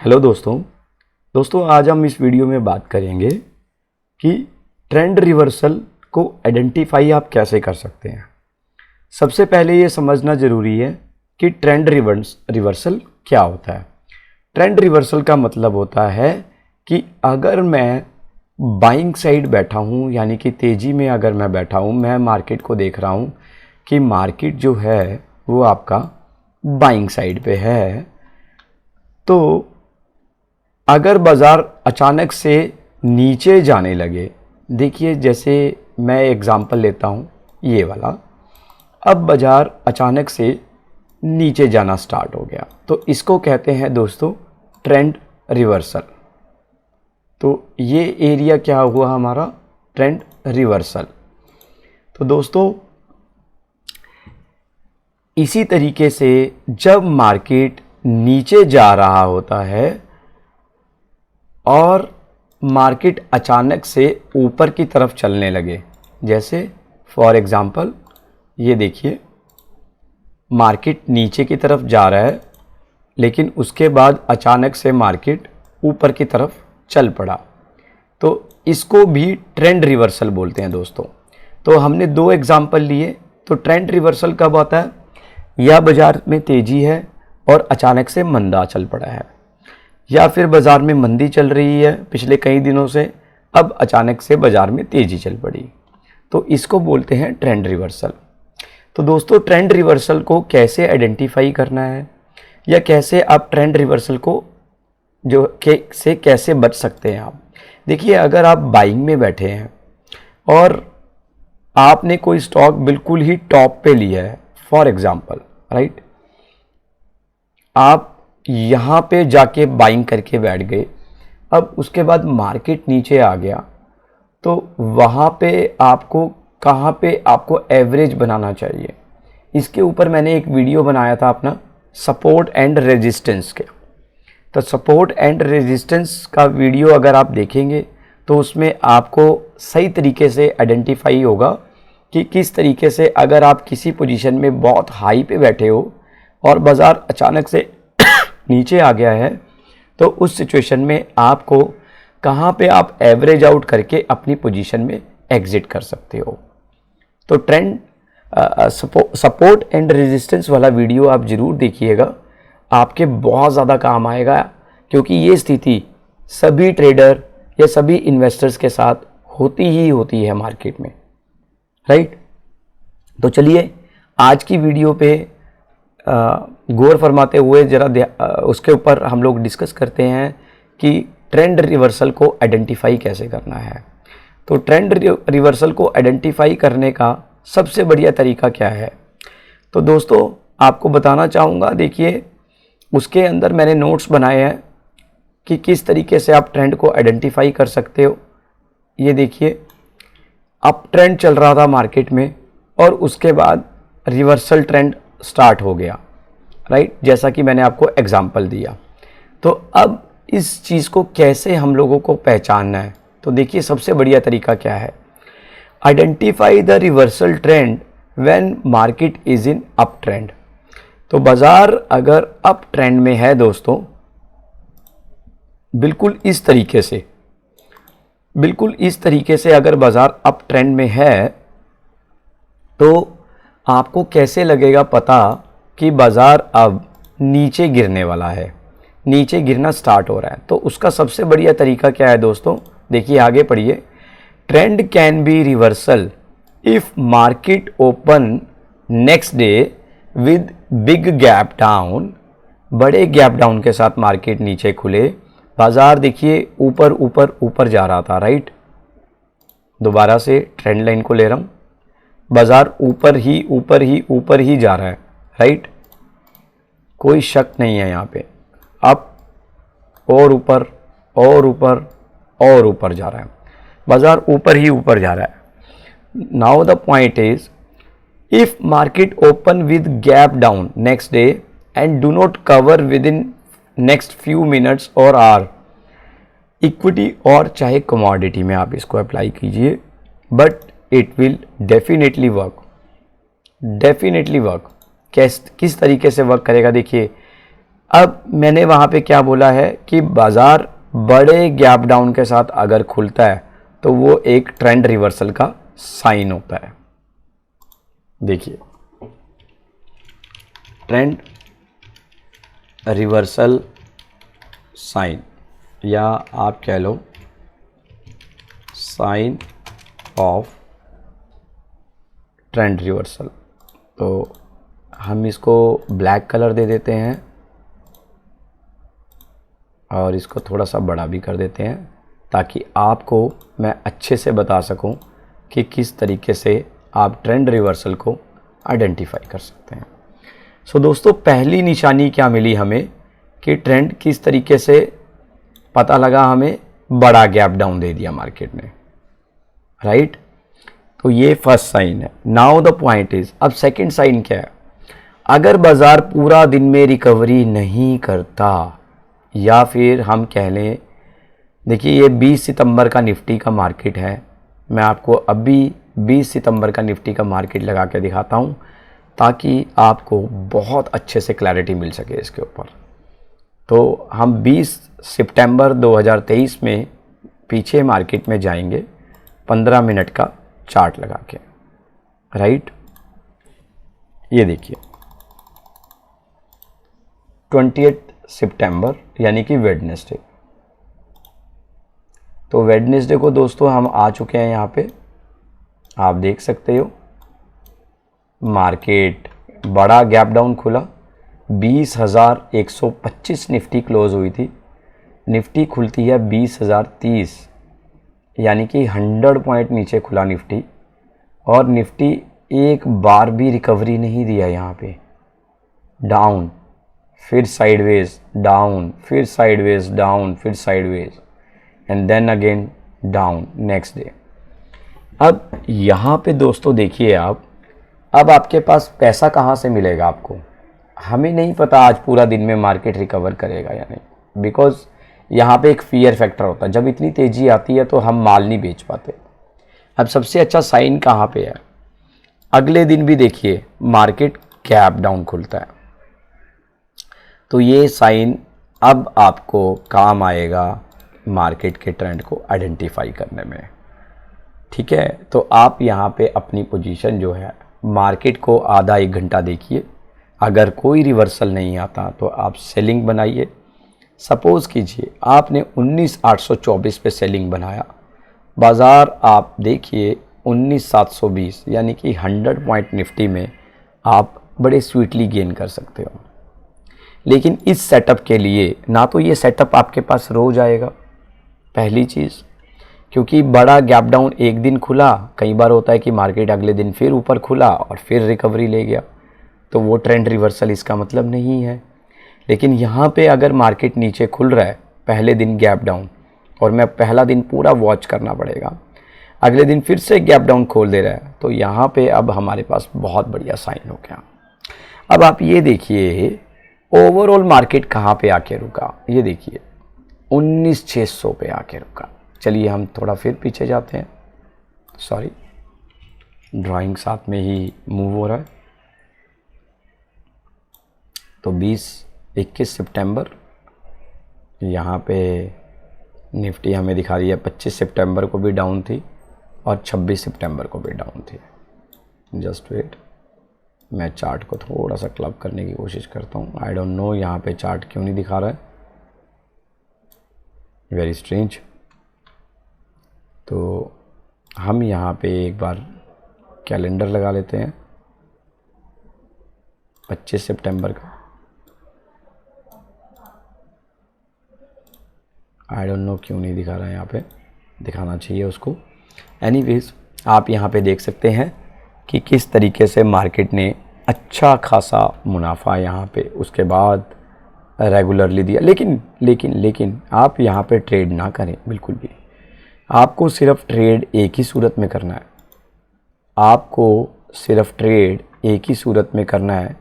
Hello दोस्तों आज हम इस वीडियो में बात करेंगे कि ट्रेंड रिवर्सल को आइडेंटिफाई आप कैसे कर सकते हैं। सबसे पहले ये समझना ज़रूरी है कि ट्रेंड रिवर्सल क्या होता है। ट्रेंड रिवर्सल का मतलब होता है कि अगर मैं बाइंग साइड बैठा हूँ, यानी कि तेज़ी में अगर मैं बैठा हूँ, मैं मार्केट को देख रहा हूँ कि मार्केट जो है वो आपका बाइंग साइड पे है, तो अगर बाज़ार अचानक से नीचे जाने लगे, देखिए जैसे मैं एग्ज़ाम्पल लेता हूँ ये वाला, अब बाज़ार अचानक से नीचे जाना स्टार्ट हो गया, तो इसको कहते हैं दोस्तों ट्रेंड रिवर्सल। तो ये एरिया क्या हुआ हमारा, ट्रेंड रिवर्सल। तो दोस्तों इसी तरीके से जब मार्केट नीचे जा रहा होता है और मार्केट अचानक से ऊपर की तरफ चलने लगे, जैसे फॉर एग्ज़ाम्पल ये देखिए मार्केट नीचे की तरफ जा रहा है, लेकिन उसके बाद अचानक से मार्केट ऊपर की तरफ चल पड़ा, तो इसको भी ट्रेंड रिवर्सल बोलते हैं दोस्तों। तो हमने दो एग्ज़ाम्पल लिए। तो ट्रेंड रिवर्सल कब आता है, या बाज़ार में तेज़ी है और अचानक से मंदा चल पड़ा है, या फिर बाज़ार में मंदी चल रही है पिछले कई दिनों से, अब अचानक से बाज़ार में तेज़ी चल पड़ी, तो इसको बोलते हैं ट्रेंड रिवर्सल। तो दोस्तों ट्रेंड रिवर्सल को कैसे आइडेंटिफाई करना है, या कैसे आप ट्रेंड रिवर्सल को से कैसे बच सकते हैं आप। देखिए अगर आप बाइंग में बैठे हैं और आपने कोई स्टॉक बिल्कुल ही टॉप पे लिया है, फॉर एग्ज़ाम्पल राइट, आप यहाँ पे जाके बाइंग करके बैठ गए, अब उसके बाद मार्केट नीचे आ गया, तो वहाँ पे आपको कहाँ पे आपको एवरेज बनाना चाहिए, इसके ऊपर मैंने एक वीडियो बनाया था अपना सपोर्ट एंड रेजिस्टेंस के। तो सपोर्ट एंड रेजिस्टेंस का वीडियो अगर आप देखेंगे तो उसमें आपको सही तरीके से आइडेंटिफाई होगा कि किस तरीके से अगर आप किसी पोजीशन में बहुत हाई पे बैठे हो और बाज़ार अचानक से नीचे आ गया है, तो उस सिचुएशन में आपको कहाँ पे आप एवरेज आउट करके अपनी पोजीशन में एग्जिट कर सकते हो। तो ट्रेंड सपोर्ट एंड रेजिस्टेंस वाला वीडियो आप ज़रूर देखिएगा, आपके बहुत ज़्यादा काम आएगा, क्योंकि ये स्थिति सभी ट्रेडर या सभी इन्वेस्टर्स के साथ होती ही होती है मार्केट में, राइट। तो चलिए आज की वीडियो पे गौर फरमाते हुए ज़रा उसके ऊपर हम लोग डिस्कस करते हैं कि ट्रेंड रिवर्सल को आइडेंटिफाई कैसे करना है। तो ट्रेंड रिवर्सल को आइडेंटिफाई करने का सबसे बढ़िया तरीका क्या है, तो दोस्तों आपको बताना चाहूँगा। देखिए उसके अंदर मैंने नोट्स बनाए हैं कि किस तरीके से आप ट्रेंड को आइडेंटिफाई कर सकते हो। ये देखिए अप ट्रेंड चल रहा था मार्केट में और उसके बाद रिवर्सल ट्रेंड स्टार्ट हो गया, राइट, जैसा कि मैंने आपको एग्जांपल दिया। तो अब इस चीज़ को कैसे हम लोगों को पहचानना है, तो देखिए सबसे बढ़िया तरीका क्या है, identify the reversal trend when market is in up trend. तो बाज़ार अगर अप ट्रेंड में है दोस्तों, बिल्कुल इस तरीके से अगर बाज़ार अप ट्रेंड में है, तो आपको कैसे लगेगा पता कि बाज़ार अब नीचे गिरने वाला है, नीचे गिरना स्टार्ट हो रहा है। तो उसका सबसे बढ़िया तरीका क्या है दोस्तों, देखिए आगे पढ़िए। Trend can be reversal if market open next day with big gap down, बड़े गैप डाउन के साथ मार्केट नीचे खुले, बाज़ार देखिए ऊपर ऊपर ऊपर जा रहा था, राइट, दोबारा से ट्रेंड लाइन को ले रहा हूँ, बाज़ार ऊपर ही जा रहा है, राइट, कोई शक नहीं है यहाँ पे, अप और ऊपर और ऊपर और ऊपर जा रहा है, बाज़ार ऊपर ही ऊपर जा रहा है। Now the point is if market open with gap down next day and do not cover with in next few minutes और आवर, इक्विटी और चाहे कमोडिटी में आप इसको अप्लाई कीजिए, but it will definitely work. किस तरीके से वर्क करेगा, देखिए अब मैंने वहाँ पे क्या बोला है कि बाज़ार बड़े गैप डाउन के साथ अगर खुलता है तो वो एक ट्रेंड रिवर्सल का साइन होता है। देखिए, ट्रेंड रिवर्सल साइन, या आप कह लो साइन ऑफ ट्रेंड रिवर्सल। तो हम इसको ब्लैक कलर दे देते हैं और इसको थोड़ा सा बड़ा भी कर देते हैं ताकि आपको मैं अच्छे से बता सकूं कि किस तरीके से आप ट्रेंड रिवर्सल को आइडेंटिफाई कर सकते हैं। सो दोस्तों, पहली निशानी क्या मिली हमें कि ट्रेंड किस तरीके से पता लगा, हमें बड़ा गैप डाउन दे दिया मार्केट ने, राइट। तो ये फर्स्ट साइन है। नाउ द पॉइंट इज, अब सेकंड साइन क्या है? अगर बाजार पूरा दिन में रिकवरी नहीं करता, या फिर हम कह लें, देखिए ये 20 सितंबर का निफ्टी का मार्केट है, मैं आपको अभी 20 सितंबर का निफ्टी का मार्केट लगा के दिखाता हूँ ताकि आपको बहुत अच्छे से क्लैरिटी मिल सके इसके ऊपर। तो हम 20 सितंबर 2023 में पीछे मार्केट में जाएंगे 15 मिनट का चार्ट लगा के, राइट। ये देखिए 28 सितंबर यानी कि वेडनेसडे। तो वेडनेसडे को दोस्तों हम आ चुके हैं यहाँ पे, आप देख सकते हो मार्केट बड़ा गैप डाउन खुला, 20,125 निफ्टी क्लोज हुई थी। निफ्टी खुलती है 20,030, यानी कि 100 पॉइंट नीचे खुला निफ्टी, और निफ्टी एक बार भी रिकवरी नहीं दिया यहाँ पे, डाउन, फिर साइडवेज डाउन, फिर साइडवेज डाउन, फिर sideways, and then again down next day. अब यहाँ पे दोस्तों देखिए आप, अब आपके पास पैसा कहाँ से मिलेगा आपको? हमें नहीं पता आज पूरा दिन में मार्केट रिकवर करेगा या नहीं, बिकॉज यहाँ पे एक फियर फैक्टर होता है। जब इतनी तेज़ी आती है तो हम माल नहीं बेच पाते। अब सबसे अच्छा साइन कहाँ पे है? अगले दिन भी देखिए मार्केट गैप डाउन खुलता है, तो ये साइन अब आपको काम आएगा मार्केट के ट्रेंड को आइडेंटिफाई करने में, ठीक है। तो आप यहाँ पे अपनी पोजीशन जो है, मार्केट को आधा एक घंटा देखिए, अगर कोई रिवर्सल नहीं आता तो आप सेलिंग बनाइए। सपोज़ कीजिए आपने 19,824 पे सेलिंग बनाया, बाज़ार आप देखिए 19,720 यानी कि 100 पॉइंट निफ्टी में आप बड़े स्वीटली गेन कर सकते हो। लेकिन इस सेटअप के लिए ना तो ये सेटअप आपके पास रोज आएगा, पहली चीज़, क्योंकि बड़ा गैप डाउन एक दिन खुला, कई बार होता है कि मार्केट अगले दिन फिर ऊपर खुला और फिर रिकवरी ले गया, तो वो ट्रेंड रिवर्सल इसका मतलब नहीं है। लेकिन यहाँ पे अगर मार्केट नीचे खुल रहा है, पहले दिन गैप डाउन, और मैं पहला दिन पूरा वॉच करना पड़ेगा, अगले दिन फिर से गैप डाउन खोल दे रहा है, तो यहाँ पे अब हमारे पास बहुत बढ़िया साइन हो गया। अब आप ये देखिए ओवरऑल मार्केट कहाँ पे आके रुका, ये देखिए 19,600 पे आके रुका। चलिए हम थोड़ा फिर पीछे जाते हैं, सॉरी ड्राइंग साथ में ही मूव हो रहा है। तो 21 सितंबर यहाँ पे निफ्टी हमें दिखा रही है, 25 सितंबर को भी डाउन थी और 26 सितंबर को भी डाउन थी। जस्ट वेट, मैं चार्ट को थोड़ा सा क्लब करने की कोशिश करता हूँ। आई डोंट नो यहाँ पे चार्ट क्यों नहीं दिखा रहा है, वेरी स्ट्रेंज। तो हम यहाँ पे एक बार कैलेंडर लगा लेते हैं 25 सितंबर का। आई डोंट नो क्यों नहीं दिखा रहा है, यहाँ पे दिखाना चाहिए उसको। एनीवेज आप यहाँ पे देख सकते हैं कि किस तरीके से मार्केट ने अच्छा खासा मुनाफा यहाँ पे उसके बाद रेगुलरली दिया। लेकिन आप यहाँ पे ट्रेड ना करें बिल्कुल भी। आपको सिर्फ ट्रेड एक ही सूरत में करना है, आपको सिर्फ ट्रेड एक ही सूरत में करना है,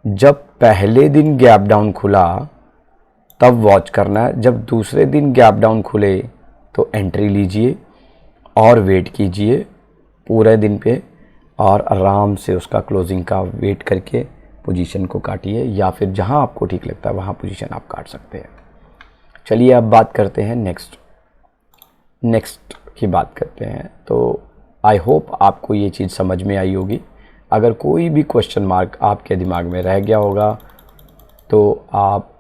जब पहले दिन गैप डाउन खुला तब वॉच करना है, जब दूसरे दिन गैप डाउन खुले तो एंट्री लीजिए और वेट कीजिए पूरे दिन पे, और आराम से उसका क्लोजिंग का वेट करके पोजीशन को काटिए, या फिर जहां आपको ठीक लगता है वहां पोजीशन आप काट सकते हैं। चलिए अब बात करते हैं नेक्स्ट की बात करते हैं। तो आई होप आपको ये चीज़ समझ में आई होगी। अगर कोई भी क्वेश्चन मार्क आपके दिमाग में रह गया होगा तो आप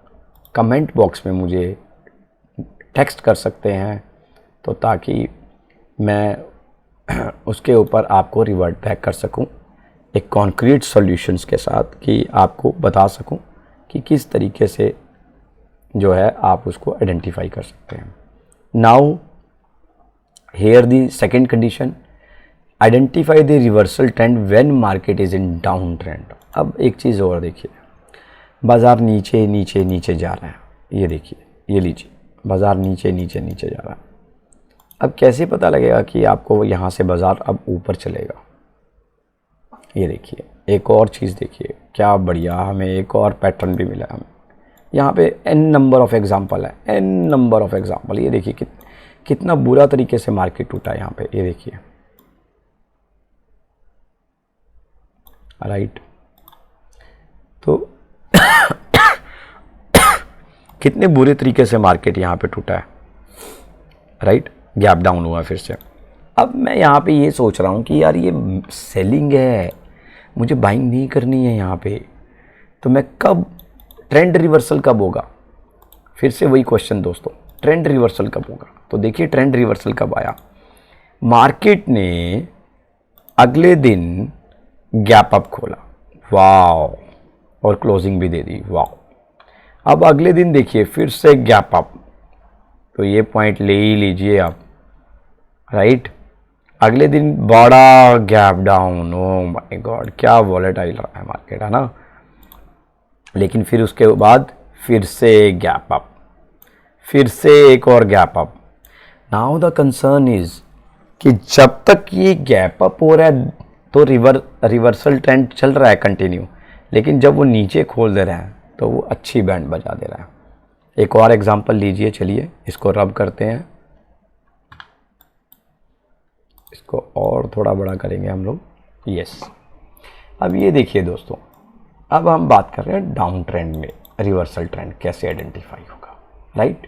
कमेंट बॉक्स में मुझे टेक्स्ट कर सकते हैं, तो ताकि मैं उसके ऊपर आपको रिवर्ट बैक कर सकूं एक कॉन्क्रीट सॉल्यूशंस के साथ, कि आपको बता सकूं कि किस तरीके से जो है आप उसको आइडेंटिफाई कर सकते हैं। Now here the second condition, identify the reversal trend when market is in down trend. अब एक चीज़ और देखिए, बाज़ार नीचे नीचे नीचे जा रहा है, ये देखिए, ये लीजिए, बाज़ार नीचे नीचे नीचे जा रहा है। अब कैसे पता लगेगा कि आपको यहाँ से बाज़ार अब ऊपर चलेगा? ये देखिए, एक और चीज़ देखिए, क्या बढ़िया, हमें एक और पैटर्न भी मिला। हमें यहाँ पे n नंबर ऑफ एग्जाम्पल है, n नंबर ऑफ एग्जाम्पल। ये देखिए कितना बुरा तरीके से मार्केट टूटा है यहाँ पे, ये देखिए, राइट। तो कितने बुरे तरीके से मार्केट यहाँ पे टूटा है, राइट, गैप डाउन हुआ फिर से। अब मैं यहाँ पे ये सोच रहा हूँ कि यार ये सेलिंग है, मुझे बाइंग नहीं करनी है यहाँ पे, तो मैं कब, ट्रेंड रिवर्सल कब होगा? फिर से वही क्वेश्चन दोस्तों, ट्रेंड रिवर्सल कब होगा? तो देखिए ट्रेंड रिवर्सल कब आया, मार्केट ने अगले दिन गैप अप खोला, वाव, और क्लोजिंग भी दे दी, वाव। अब अगले दिन देखिए फिर से गैप अप, तो ये पॉइंट ले ही लीजिए आप, राइट। अगले दिन बड़ा gap down, oh my God, क्या वॉलेटाइल रहा है मार्केट, है ना। लेकिन फिर उसके बाद फिर से गैप अप, फिर से एक और gap up. Now the concern is कि जब तक ये गैप अप हो रहा है तो रिवर्सल ट्रेंड चल रहा है कंटिन्यू, लेकिन जब वो नीचे खोल दे रहे हैं तो वो अच्छी बैंड बजा दे रहा है। एक और एग्जांपल लीजिए, चलिए इसको रब करते हैं, इसको और थोड़ा बड़ा करेंगे हम लोग, यस। अब ये देखिए दोस्तों, अब हम बात कर रहे हैं डाउन ट्रेंड में रिवर्सल ट्रेंड कैसे आइडेंटिफाई होगा, राइट।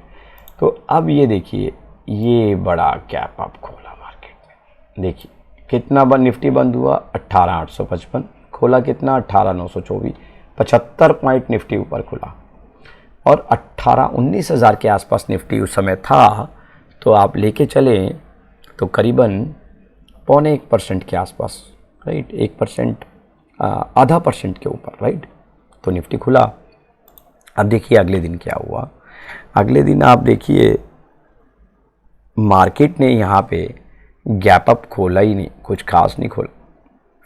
तो अब ये देखिए, ये बड़ा गैप अप खोला मार्केट में, देखिए कितना निफ्टी बंद हुआ, 18,855, खोला कितना, 18,924, 75 पॉइंट निफ्टी ऊपर खुला, और 19,000 के आसपास निफ्टी उस समय था। तो आप लेके चले तो करीबन 0.25% के आसपास, राइट, 1%, आधा % के ऊपर, राइट। तो निफ्टी खुला। अब देखिए अगले दिन क्या हुआ, अगले दिन आप देखिए मार्केट ने यहाँ पे गैप अप खोला ही नहीं, कुछ खास नहीं खोला,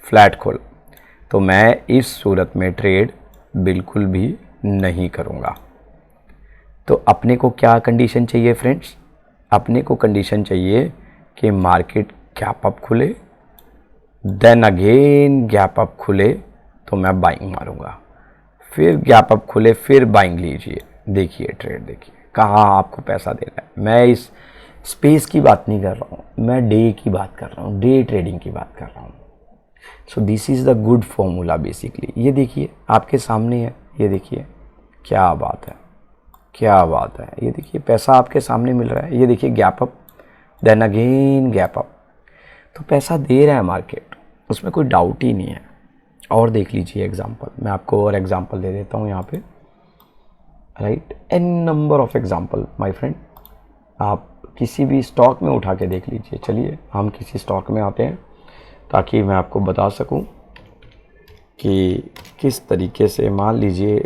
फ्लैट खोला। तो मैं इस सूरत में ट्रेड बिल्कुल भी नहीं करूँगा। तो अपने को क्या कंडीशन चाहिए फ्रेंड्स, अपने को कंडीशन चाहिए कि मार्केट गैप अप खुले, देन अगेन गैप अप खुले तो मैं बाइंग मारूंगा, फिर गैप अप खुले फिर बाइंग लीजिए। देखिए ट्रेड, देखिए कहाँ आपको पैसा दे रहा है। मैं इस स्पेस की बात नहीं कर रहा हूँ, मैं डे की बात कर रहा हूँ, डे ट्रेडिंग की बात कर रहा हूँ। So this is the good formula basically. ये देखिए आपके सामने है, ये देखिए क्या बात है, क्या बात है। ये देखिए पैसा आपके सामने मिल रहा है, ये देखिए gap up, then again gap up. तो पैसा दे रहा है मार्केट, उसमें कोई डाउट ही नहीं है। और देख लीजिए एग्जांपल, मैं आपको और एग्जांपल दे देता हूँ यहाँ पे, right, n number of example my friend. आप किसी भी स्टॉक में उठा के देख लीजिए। चलिए हम किसी स्टॉक में आते हैं ताकि मैं आपको बता सकूं कि किस तरीके से, मान लीजिए,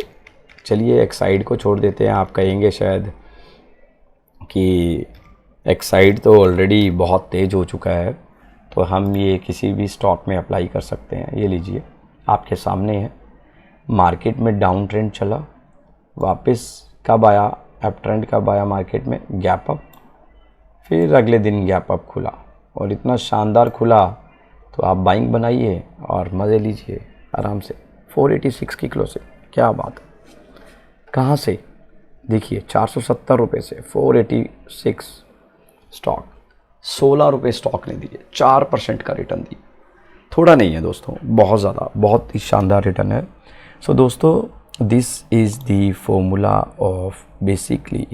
चलिए एक्साइड को छोड़ देते हैं। आप कहेंगे शायद कि एक्साइड तो ऑलरेडी बहुत तेज़ हो चुका है, तो हम ये किसी भी स्टॉक में अप्लाई कर सकते हैं। ये लीजिए आपके सामने है, मार्केट में डाउन ट्रेंड चला, वापस कब आया, अप ट्रेंड कब आया मार्केट में, गैप अप, फिर अगले दिन गैप अप खुला और इतना शानदार खुला। तो आप बाइंग बनाइए और मज़े लीजिए आराम से 486 की क्लोज से। क्या बात है, कहाँ से देखिए 470 रुपये से 486 स्टॉक, 16 रुपये स्टॉक ने दिए, 4% का रिटर्न दिए। थोड़ा नहीं है दोस्तों, बहुत ज़्यादा, बहुत ही शानदार रिटर्न है। सो दोस्तों, this is the formula of basically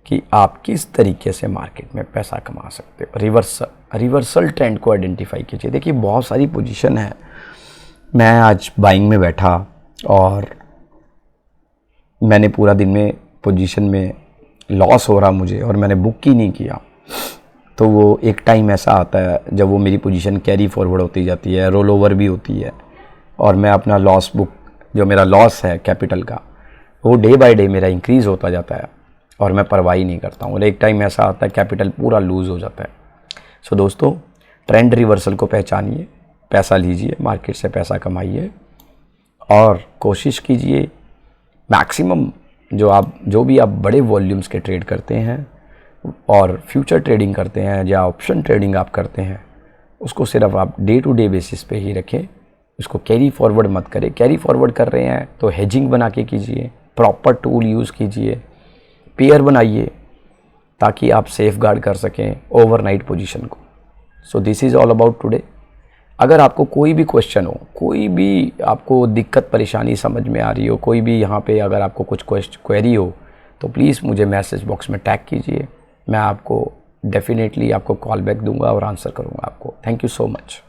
कि आप किस तरीके से मार्केट में पैसा कमा सकते हो। रिवर्सल ट्रेंड को आइडेंटिफाई कीजिए। देखिए बहुत सारी पोजीशन है। मैं आज बाइंग में बैठा और मैंने पूरा दिन में पोजीशन में लॉस हो रहा मुझे और मैंने बुक ही नहीं किया, तो वो एक टाइम ऐसा आता है जब वो मेरी पोजीशन कैरी फॉरवर्ड होती जाती है, रोल ओवर भी होती है और मैं अपना लॉस बुक, जो मेरा लॉस है कैपिटल का, वो डे बाय डे मेरा इंक्रीज़ होता जाता है और मैं परवाह ही नहीं करता हूँ। और एक टाइम ऐसा आता है कैपिटल पूरा लूज़ हो जाता है। सो दोस्तों, ट्रेंड रिवर्सल को पहचानिए, पैसा लीजिए, मार्केट से पैसा कमाइए और कोशिश कीजिए मैक्सिमम जो भी आप बड़े वॉल्यूम्स के ट्रेड करते हैं और फ्यूचर ट्रेडिंग करते हैं या ऑप्शन ट्रेडिंग आप करते हैं, उसको सिर्फ आप डे टू डे बेसिस पे ही रखें, उसको कैरी फॉरवर्ड मत करें। कैरी फॉरवर्ड कर रहे हैं तो हेजिंग बना के कीजिए, प्रॉपर टूल यूज़ कीजिए, पेयर बनाइए ताकि आप सेफ गार्ड कर सकें ओवरनाइट पोजीशन को। So this is all about today. अगर आपको कोई भी क्वेश्चन हो, कोई भी आपको दिक्कत परेशानी समझ में आ रही हो, कोई भी यहाँ पे अगर आपको कुछ क्वेरी हो, तो प्लीज़ मुझे मैसेज बॉक्स में टैग कीजिए। मैं आपको डेफिनेटली आपको कॉल बैक दूंगा और आंसर करूंगा आपको। Thank you so much.